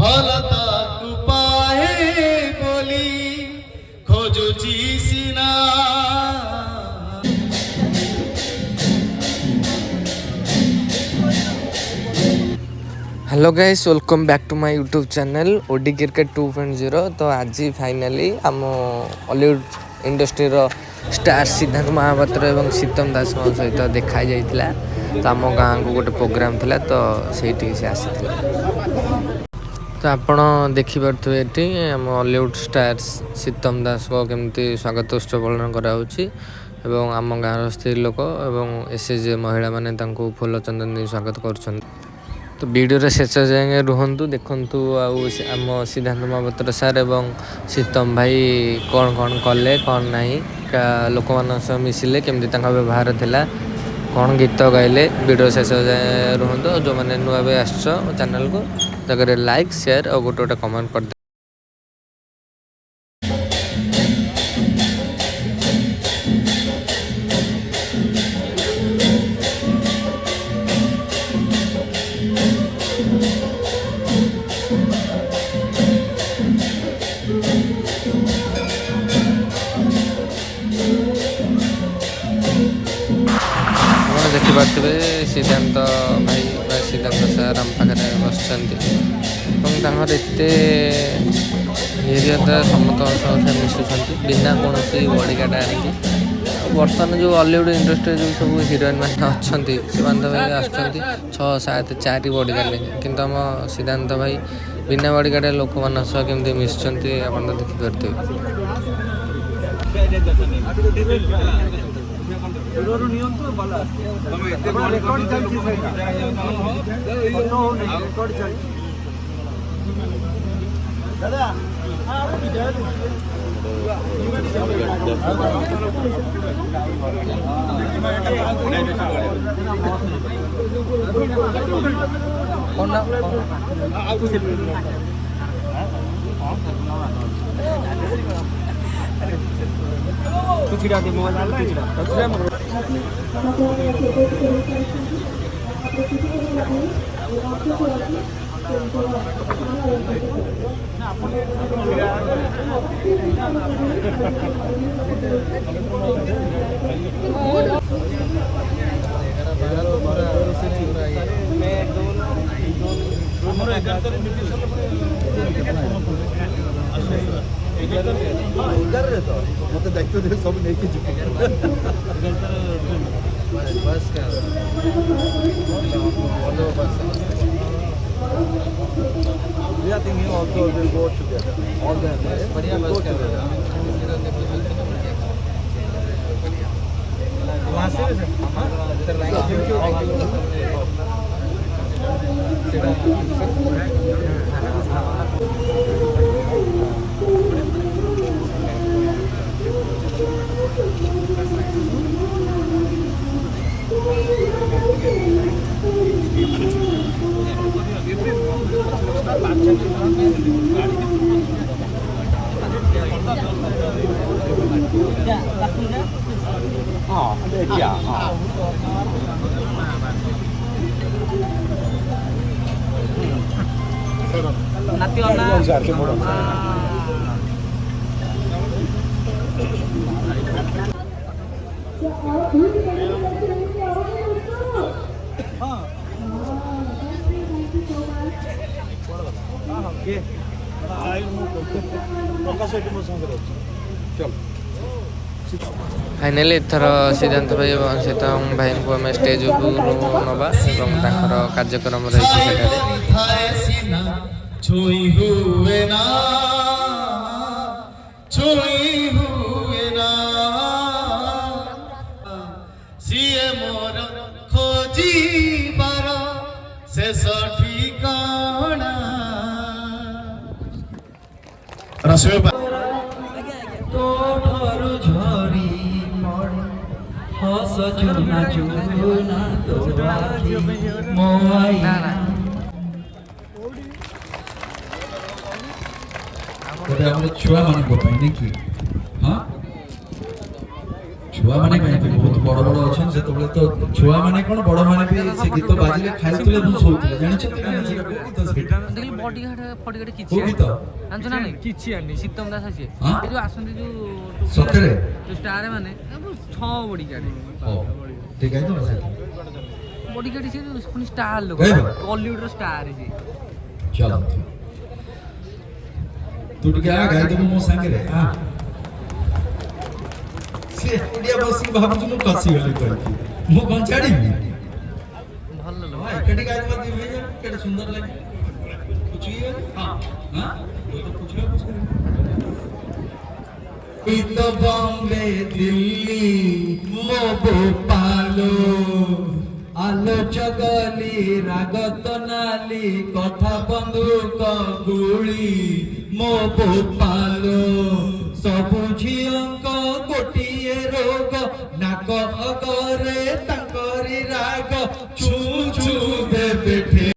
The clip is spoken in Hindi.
ଭଲ ତାକୁ ପାଏ ବୋଲି ଖୋଜୁଛି ସିନା। Hello guys, welcome back to my YouTube channel OD cricket 2.0। तो आज फाइनाली आम हॉलीवुड इंडस्ट्री स्टार सिद्धांत महापात्र एवं शीतम दास सहित देखा जाइतिला। तो आम गाँव को गोटे प्रोग्राम थिला, तो सेठी से आसीथिला। तो आपण देखिपे ये आम हॉलीवुड स्टार शीतम दास को केमती स्वागत उत्सव पालन कराउछि एवं आम गाँव स्त्री लोक एवं एसएचजी महिला माने तांको फूल चंदन दी स्वागत करछन। तो वीडियो शेष जाए रुहतु देखु आम सिद्धांत महापात्र सार एवं शीतम भाई कौन कौन कले कौन ना लोक मान मिसिले केमती व्यवहार थिला कौन गीत गाइले। वीडियो शेष जाए रुहतु। जो मैंने नुआ भी आस चैनल को जगह लाइक शेयर और गोटे गोटे कमेंट कर देखिपे सिद्धांत भाई सिद्धांत सार आम पाखे बस एत धीरता समस्त मिशुं बिना कौन बड़ीगार्ड आनी। बर्तमान जो हॉलीवुड इंडस्ट्री जो सब हिरोइन मैंने अच्छा से 6-7 4 बड़ीगार्ड नहीं, किंतु आम सिद्धांत भाई बिना बड़ीगार्ड लोक मान केमती मिशुंट आप देखिपे। मत दायित्व दे सब नहीं बस we are thinking also will go together all the बढ़िया बस go together वहाँ से फाइनाली एथर सिद्धांत भाई और शीतम भाई को आम स्टेज नवा कार्यक्रम छुआ मान हाँ छुआ छुआ माने कहीं बहुत बड़ बड़ अच्छा से तो छुआ माने कौन बड़ माने भी से गीत बाजिले खाइतले मु सोउतले जानि छथि ना से गीत से देखिल बॉडीगार्ड फॉडीगार्ड किछि को गीत जानछ ना नहीं किछि आनी शीतम दास अछि हाँ? ए जो आसंती जो सतरे जो स्टार माने 6 बॉडीगार्ड ओ ठीक है तो से बॉडीगार्ड से पुनी स्टार लोग गए बा? बॉलीवुड रो स्टार है चल तू टिके आ गाय देबो मो संगे रे हां से ओडिया बसी भाबु मु कसी गली करती मु कोन छाडी भल लो हां एकडी गाय मत दी भैया केडे सुंदर लागे कुछ ही हां हां वो तो कुछ तो बॉम्बे दिल्ली मो भोपालो आलो चगली रागत नाली कथा बंदूक गुली मो भोपालो सबु झियंक गोटिए रोग नाक अगरे तांकरी राग छू छू